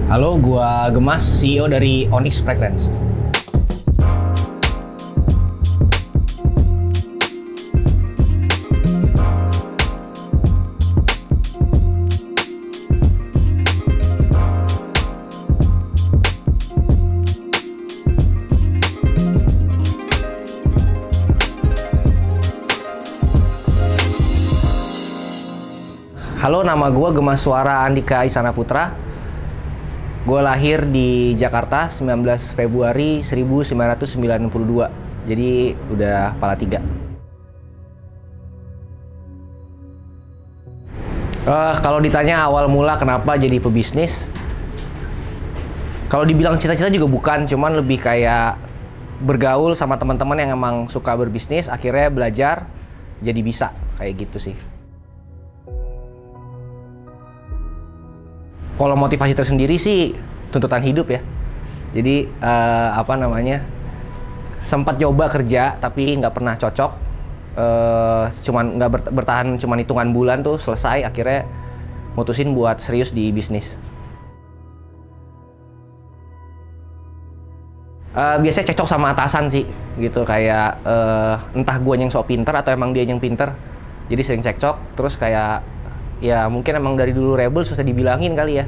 Halo, gua Gemas, CEO dari Onyx Fragrance. Halo, nama gua Gemas Suara Andika Isana Putra. Gue lahir di Jakarta 19 Februari 1992. Jadi udah kepala 3. Kalau ditanya awal mula kenapa jadi pebisnis, kalau dibilang cita-cita juga bukan, cuman lebih kayak bergaul sama teman-teman yang emang suka berbisnis, akhirnya belajar jadi bisa kayak gitu sih. Kalau motivasi tersendiri sih tuntutan hidup ya. Jadi sempat coba kerja tapi nggak pernah cocok. Cuman nggak bertahan cuman hitungan bulan tuh selesai. Akhirnya mutusin buat serius di bisnis. Biasanya cocok sama atasan sih, gitu kayak entah gue yang sok pinter atau emang dia yang pinter. Jadi sering cekcok, terus kayak ya mungkin emang dari dulu rebel susah dibilangin kali ya,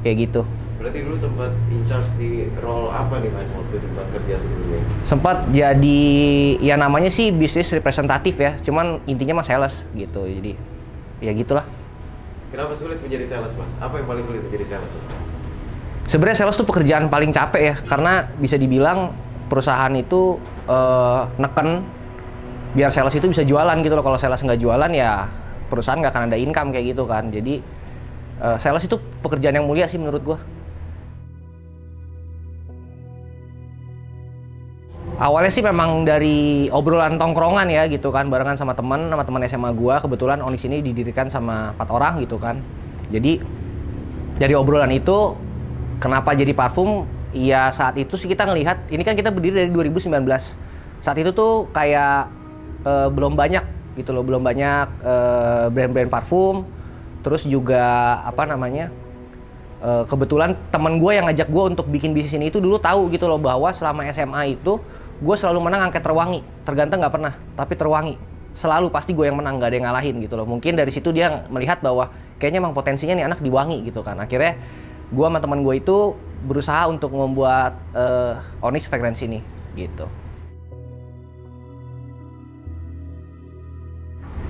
kayak gitu. Berarti dulu sempat in charge di role apa nih Mas waktu di tempat kerja sebelumnya? Sempat jadi ya namanya sih bisnis representatif ya, cuman intinya mah sales gitu. Jadi ya gitulah. Kenapa sulit menjadi sales Mas? Apa yang paling sulit menjadi sales? Sebenarnya sales tuh pekerjaan paling capek ya, karena bisa dibilang perusahaan itu neken biar sales itu bisa jualan gitu loh. Kalau sales nggak jualan ya perusahaan nggak akan ada income kayak gitu kan. Jadi sales itu pekerjaan yang mulia sih menurut gue. Awalnya sih memang dari obrolan tongkrongan ya gitu kan, barengan sama teman SMA gue. Kebetulan Onyx ini didirikan sama 4 orang gitu kan. Jadi dari obrolan itu kenapa jadi parfum? Ya saat itu sih kita ngelihat, ini kan kita berdiri dari 2019. Saat itu tuh kayak belum banyak gitu loh, belum banyak brand-brand parfum. Terus juga kebetulan teman gue yang ngajak gue untuk bikin bisnis ini itu dulu tahu gitu loh bahwa selama SMA itu gue selalu menang angket terwangi. Terganteng nggak pernah, tapi terwangi selalu pasti gue yang menang, nggak ada yang ngalahin gitu loh. Mungkin dari situ dia melihat bahwa kayaknya emang potensinya nih anak di wangi gitu kan. Akhirnya gue sama teman gue itu berusaha untuk membuat Onyx Fragrance ini gitu.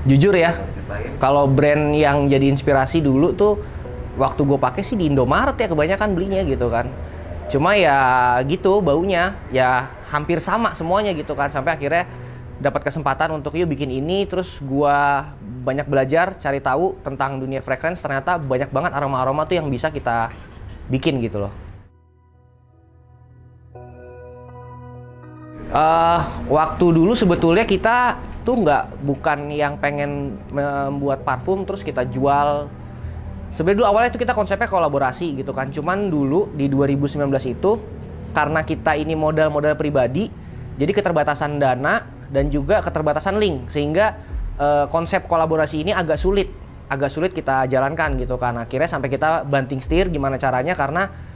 Jujur ya, kalau brand yang jadi inspirasi dulu tuh waktu gue pakai sih di Indomaret ya kebanyakan belinya gitu kan. Cuma ya gitu baunya ya hampir sama semuanya gitu kan. Sampai akhirnya dapat kesempatan untuk yuk bikin ini. Terus gue banyak belajar, cari tahu tentang dunia fragrance. Ternyata banyak banget aroma-aroma tuh yang bisa kita bikin gitu loh. Waktu dulu sebetulnya kita tuh bukan yang pengen membuat parfum terus kita jual. Sebenarnya dulu awalnya itu kita konsepnya kolaborasi gitu kan. Cuman dulu di 2019 itu karena kita ini modal pribadi, jadi keterbatasan dana dan juga keterbatasan link, sehingga konsep kolaborasi ini agak sulit kita jalankan gitu kan. Akhirnya sampai kita banting setir gimana caranya, karena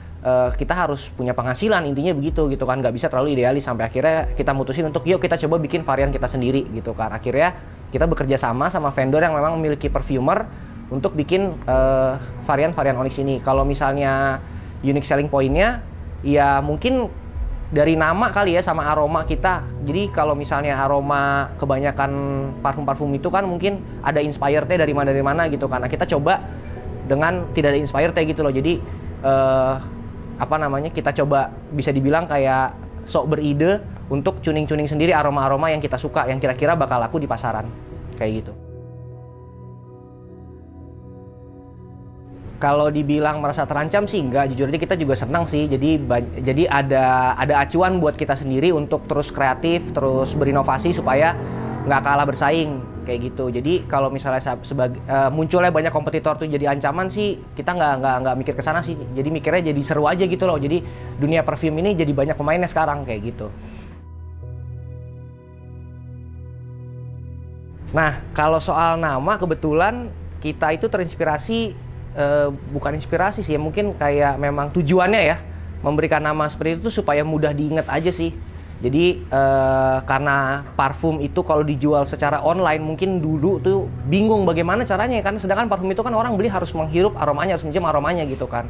kita harus punya penghasilan, intinya begitu gitu kan. Nggak bisa terlalu idealis, sampai akhirnya kita mutusin untuk yuk kita coba bikin varian kita sendiri gitu kan. Akhirnya kita bekerja sama vendor yang memang memiliki perfumer untuk bikin varian-varian Onyx ini. Kalau misalnya unique selling point-nya ya mungkin dari nama kali ya, sama aroma kita. Jadi kalau misalnya aroma kebanyakan parfum-parfum itu kan mungkin ada inspired-nya dari mana gitu kan. Nah, kita coba dengan tidak ada inspired-nya gitu loh. Jadi kita coba bisa dibilang kayak sok beride untuk tuning-tuning sendiri aroma-aroma yang kita suka, yang kira-kira bakal laku di pasaran kayak gitu. Kalau dibilang merasa terancam sih enggak, jujur aja kita juga senang sih. Jadi ada acuan buat kita sendiri untuk terus kreatif, terus berinovasi supaya nggak kalah bersaing kayak gitu. Jadi kalau misalnya munculnya banyak kompetitor tuh jadi ancaman sih, kita nggak mikir ke sana sih. Jadi mikirnya jadi seru aja gitu loh. Jadi dunia perfume ini jadi banyak pemainnya sekarang kayak gitu. Nah, kalau soal nama, kebetulan kita itu terinspirasi bukan inspirasi sih ya, mungkin kayak memang tujuannya ya memberikan nama seperti itu supaya mudah diingat aja sih. Jadi karena parfum itu kalau dijual secara online mungkin dulu tuh bingung bagaimana caranya kan, sedangkan parfum itu kan orang beli harus menghirup aromanya, harus mencium aromanya gitu kan.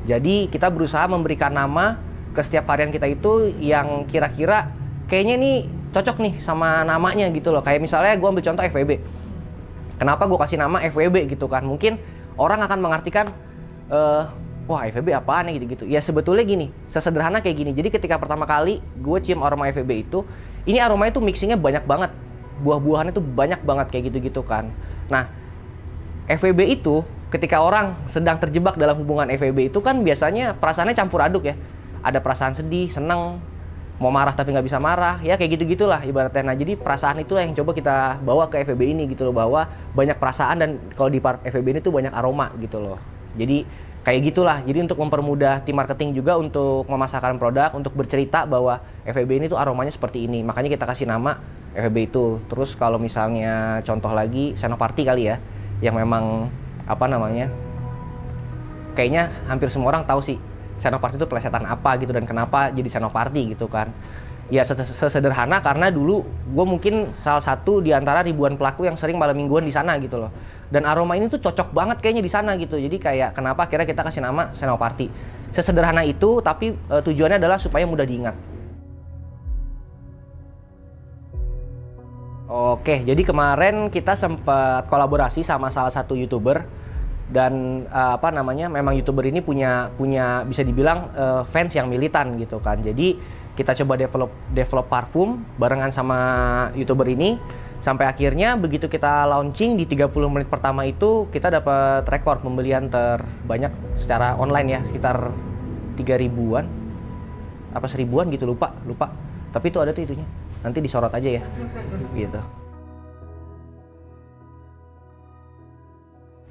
Jadi kita berusaha memberikan nama ke setiap varian kita itu yang kira-kira kayaknya nih cocok nih sama namanya gitu loh. Kayak misalnya gue ambil contoh FWB. Kenapa gue kasih nama FWB gitu kan? Mungkin orang akan mengartikan wah FWB apaan nih gitu-gitu. Ya sebetulnya gini, sesederhana kayak gini. Jadi ketika pertama kali gue cium aroma FWB itu, ini aromanya tuh mixingnya banyak banget. Buah-buahannya tuh banyak banget kayak gitu-gitu kan. Nah, FWB itu ketika orang sedang terjebak dalam hubungan FWB itu kan biasanya perasaannya campur aduk ya. Ada perasaan sedih, seneng, mau marah tapi nggak bisa marah, ya kayak gitu-gitulah ibaratnya. Nah jadi perasaan itu yang coba kita bawa ke FWB ini gitu loh, bahwa banyak perasaan dan kalau di FWB ini tuh banyak aroma gitu loh. Jadi kayak gitulah. Jadi untuk mempermudah tim marketing juga untuk memasarkan produk, untuk bercerita bahwa FWB ini tuh aromanya seperti ini. Makanya kita kasih nama FWB itu. Terus kalau misalnya contoh lagi Senoparty kali ya, yang memang apa namanya, kayaknya hampir semua orang tahu sih Senoparty itu plesetan apa gitu dan kenapa jadi Senoparty gitu kan. Ya sesederhana karena dulu gue mungkin salah satu di antara ribuan pelaku yang sering malam mingguan di sana gitu loh. Dan aroma ini tuh cocok banget kayaknya di sana gitu. Jadi kayak kenapa akhirnya kita kasih nama Senoparty. Sesederhana itu tapi tujuannya adalah supaya mudah diingat. Oke, jadi kemarin kita sempat kolaborasi sama salah satu YouTuber. Dan apa namanya, memang YouTuber ini punya bisa dibilang fans yang militan gitu kan. Jadi kita coba develop parfum barengan sama YouTuber ini. Sampai akhirnya begitu kita launching di 30 menit pertama itu kita dapat rekor pembelian terbanyak secara online ya, sekitar 3.000-an apa 1.000-an gitu, lupa. Tapi itu ada tuh itunya. Nanti disorot aja ya. Gitu.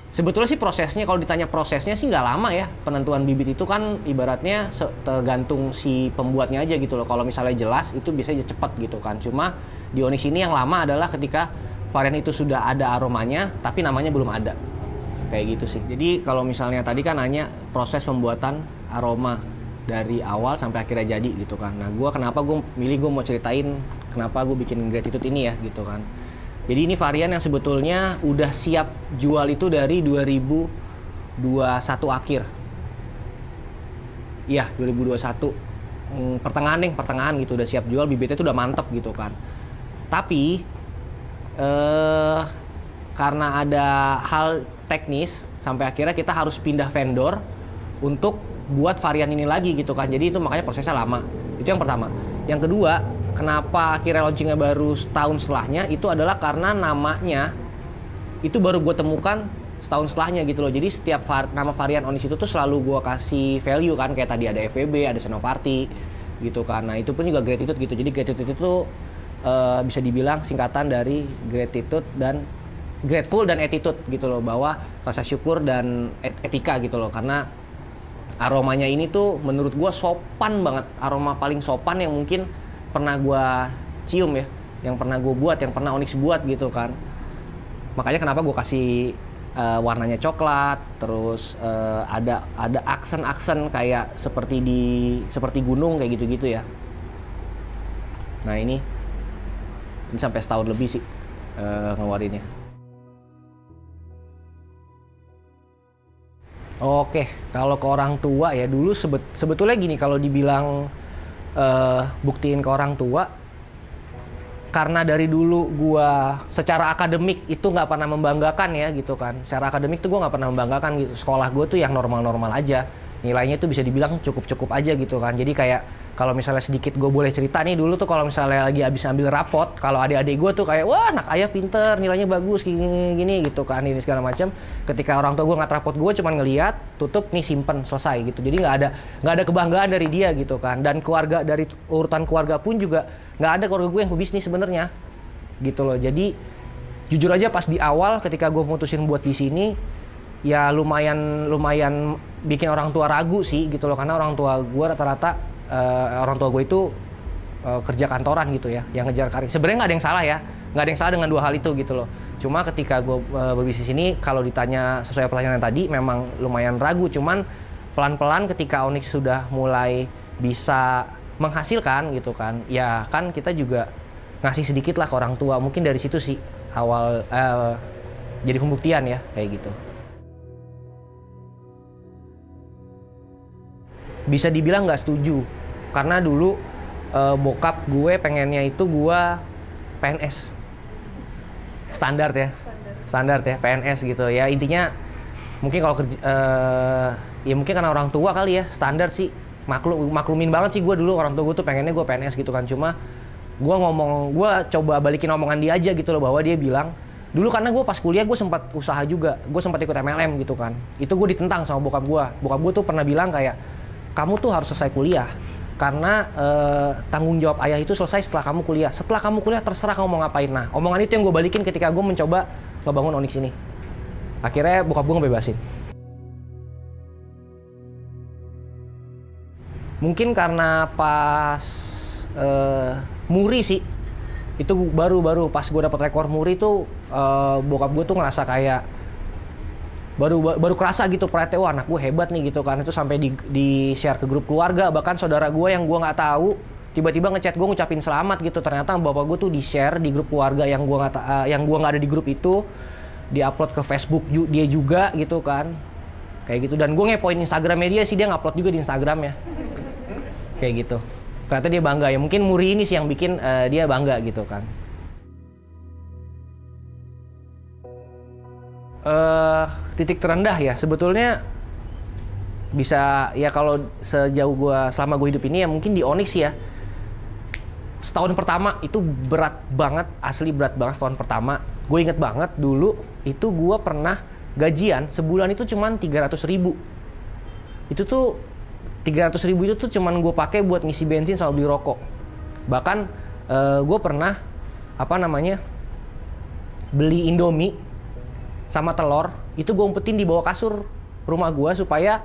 Sebetulnya sih prosesnya, kalau ditanya prosesnya sih nggak lama ya. Penentuan bibit itu kan ibaratnya tergantung si pembuatnya aja gitu loh. Kalau misalnya jelas itu biasanya cepat gitu kan. Cuma di Onyx ini yang lama adalah ketika varian itu sudah ada aromanya tapi namanya belum ada. Kayak gitu sih. Jadi kalau misalnya tadi kan nanya proses pembuatan aroma dari awal sampai akhirnya jadi gitu kan. Nah kenapa gue mau ceritain kenapa gue bikin Gratitude ini ya gitu kan. Jadi ini varian yang sebetulnya udah siap jual itu dari 2021 akhir. Iya, 2021 pertengahan gitu udah siap jual, bibitnya itu udah mantep gitu kan. Tapi karena ada hal teknis sampai akhirnya kita harus pindah vendor untuk buat varian ini lagi gitu kan. Jadi itu makanya prosesnya lama. Itu yang pertama. Yang kedua, kenapa akhirnya launchingnya baru setahun setelahnya, itu adalah karena namanya itu baru gue temukan setahun setelahnya gitu loh. Jadi setiap nama varian Onyx itu tuh selalu gue kasih value kan, kayak tadi ada FWB, ada Senoparty gitu kan. Nah itu pun juga Gratitude gitu. Jadi Gratitude itu bisa dibilang singkatan dari Gratitude dan Grateful dan Attitude gitu loh, bahwa rasa syukur dan etika gitu loh. Karena aromanya ini tuh menurut gue sopan banget, aroma paling sopan yang mungkin pernah gue cium ya, yang pernah gue buat, yang pernah Onyx buat gitu kan. Makanya kenapa gue kasih warnanya coklat, terus ada aksen-aksen kayak seperti gunung kayak gitu-gitu ya. Nah ini sampai setahun lebih sih ngeluarinnya. Oke, kalau ke orang tua ya dulu sebetulnya gini, kalau dibilang buktiin ke orang tua, karena dari dulu gua secara akademik itu nggak pernah membanggakan ya gitu kan. Secara akademik tuh gua nggak pernah membanggakan gitu. Sekolah gua tuh yang normal-normal aja, nilainya tuh bisa dibilang cukup-cukup aja gitu kan. Jadi kayak kalau misalnya sedikit gue boleh cerita nih, dulu tuh kalau misalnya lagi abis ambil rapot, kalau adik-adik gue tuh kayak wah anak ayah pinter, nilainya bagus gini gitu kan, ini segala macam. Ketika orang tua gue nggak rapot, gue cuman ngeliat, tutup nih, simpen, selesai gitu. Jadi nggak ada kebanggaan dari dia gitu kan. Dan keluarga, dari urutan keluarga pun juga nggak ada keluarga gue yang pebisnis sebenarnya gitu loh. Jadi jujur aja pas di awal ketika gue mutusin buat di sini, ya lumayan bikin orang tua ragu sih gitu loh, karena orang tua gue rata-rata orang tua gue itu kerja kantoran gitu ya, yang ngejar karir. Sebenarnya nggak ada yang salah ya, nggak ada yang salah dengan dua hal itu gitu loh. Cuma ketika gue berbisnis ini, kalau ditanya sesuai pertanyaan tadi, memang lumayan ragu. Cuman pelan-pelan ketika Onyx sudah mulai bisa menghasilkan gitu kan, ya kan kita juga ngasih sedikit lah ke orang tua. Mungkin dari situ sih awal jadi pembuktian ya, kayak gitu. Bisa dibilang nggak setuju, karena dulu bokap gue pengennya itu gue PNS. Standar ya PNS gitu ya, intinya mungkin kalau kerja ya mungkin karena orang tua kali ya, standar sih, maklumin banget sih gue dulu, orang tua gue tuh pengennya gue PNS gitu kan. Cuma gue coba balikin omongan dia aja gitu loh, bahwa dia bilang dulu, karena gue pas kuliah gue sempat usaha juga, gue sempat ikut MLM gitu kan, itu gue ditentang sama bokap gue tuh pernah bilang kayak, kamu tuh harus selesai kuliah, karena tanggung jawab ayah itu selesai setelah kamu kuliah. Setelah kamu kuliah terserah kamu mau ngapain. Nah, omongan itu yang gue balikin ketika gue mencoba ngebangun Onyx ini. Akhirnya bokap gue ngebebasin. Mungkin karena pas Muri sih, itu baru pas gue dapet rekor Muri tuh bokap gue tuh ngerasa kayak baru kerasa gitu pride, wah anak gue hebat nih gitu kan. Itu sampai di share ke grup keluarga, bahkan saudara gue yang gue nggak tahu tiba-tiba ngechat gue ngucapin selamat gitu. Ternyata bapak gue tuh di share di grup keluarga yang gue nggak ada di grup itu, diupload ke Facebook dia juga gitu kan, kayak gitu. Dan gue ngepoin Instagramnya dia sih, dia ngupload juga di Instagramnya kayak gitu. Ternyata dia bangga ya, mungkin Muri ini sih yang bikin dia bangga gitu kan. Titik terendah ya sebetulnya bisa ya, kalau sejauh selama gue hidup ini ya mungkin di Onyx ya. Setahun pertama itu berat banget, asli berat banget setahun pertama. Gue inget banget dulu itu gue pernah gajian sebulan itu cuman 300.000. Itu tuh 300.000 itu tuh cuman gue pakai buat ngisi bensin sama beli rokok. Bahkan gue pernah beli Indomie sama telur, itu gue umpetin di bawah kasur rumah gue supaya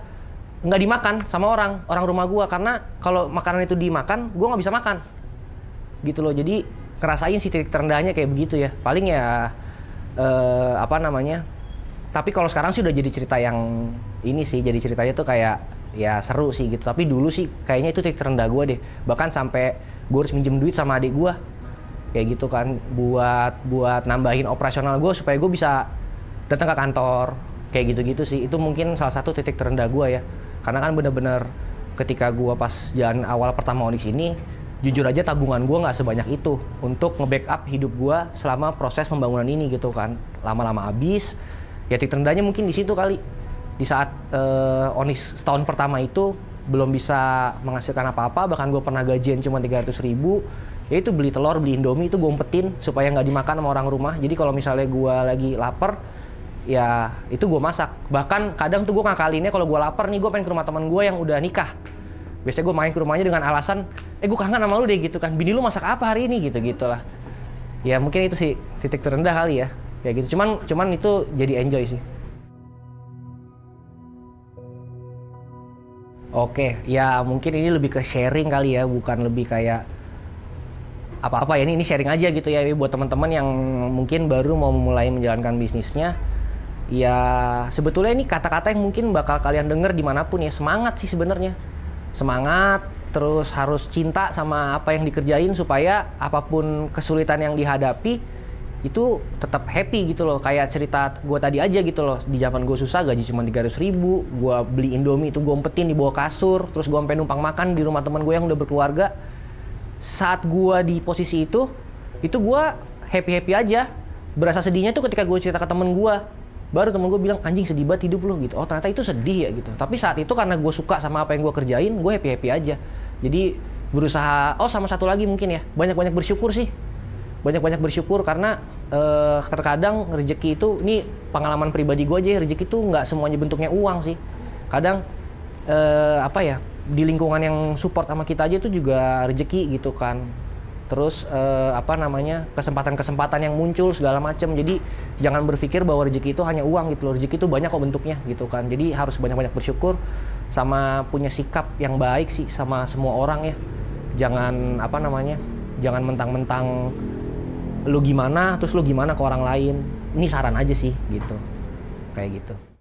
nggak dimakan sama orang rumah gue, karena kalau makanan itu dimakan gue nggak bisa makan gitu loh. Jadi ngerasain sih titik terendahnya kayak begitu ya, paling ya tapi kalau sekarang sih udah jadi cerita yang ini sih, jadi ceritanya tuh kayak ya seru sih gitu. Tapi dulu sih kayaknya itu titik terendah gue deh, bahkan sampai gue harus minjem duit sama adik gue kayak gitu kan, buat nambahin operasional gue supaya gue bisa datang ke kantor kayak gitu-gitu sih. Itu mungkin salah satu titik terendah gue ya, karena kan bener-bener ketika gue pas jalan awal pertama Onyx ini, jujur aja tabungan gue nggak sebanyak itu untuk nge-backup hidup gue selama proses pembangunan ini gitu kan. Lama-lama habis ya, titik terendahnya mungkin di situ kali, di saat Onyx setahun pertama itu belum bisa menghasilkan apa-apa. Bahkan gue pernah gajian cuma 300.000, ya itu beli telur, beli Indomie itu gue umpetin supaya nggak dimakan sama orang rumah. Jadi kalau misalnya gue lagi lapar, ya itu gue masak. Bahkan kadang tuh gue ngakalinnya, kalau gue lapar nih, gue pengen ke rumah teman gue yang udah nikah. Biasanya gue main ke rumahnya dengan alasan, gue kangen sama lu deh gitu kan, bini lu masak apa hari ini gitu-gitulah. Ya mungkin itu sih titik terendah kali ya, kayak gitu. Cuman itu jadi enjoy sih. Oke, ya mungkin ini lebih ke sharing kali ya, bukan lebih kayak apa-apa ya. Ini sharing aja gitu ya, buat teman-teman yang mungkin baru mau mulai menjalankan bisnisnya. Ya sebetulnya ini kata-kata yang mungkin bakal kalian denger dimanapun ya. Semangat sih sebenarnya, semangat, terus harus cinta sama apa yang dikerjain supaya apapun kesulitan yang dihadapi itu tetap happy gitu loh. Kayak cerita gue tadi aja gitu loh, di zaman gue susah gaji cuma 300.000, gue beli Indomie itu gue umpetin di bawah kasur, terus gue sampai numpang makan di rumah teman gue yang udah berkeluarga. Saat gue di posisi itu gue happy aja. Berasa sedihnya tuh ketika gue cerita ke temen gue, baru temen gue bilang, anjing sedih banget hidup lo gitu. Oh ternyata itu sedih ya gitu. Tapi saat itu karena gue suka sama apa yang gue kerjain, gue happy aja. Jadi berusaha. Oh sama satu lagi mungkin ya, banyak bersyukur sih. Banyak bersyukur karena terkadang rezeki itu, ini pengalaman pribadi gue aja, rezeki itu nggak semuanya bentuknya uang sih. Kadang di lingkungan yang support sama kita aja itu juga rezeki gitu kan. Terus kesempatan-kesempatan yang muncul segala macam. Jadi jangan berpikir bahwa rezeki itu hanya uang gitu loh. Rezeki itu banyak kok bentuknya gitu kan. Jadi harus banyak bersyukur sama punya sikap yang baik sih sama semua orang ya. Jangan jangan mentang-mentang lu gimana, terus lu gimana ke orang lain. Ini saran aja sih gitu, kayak gitu.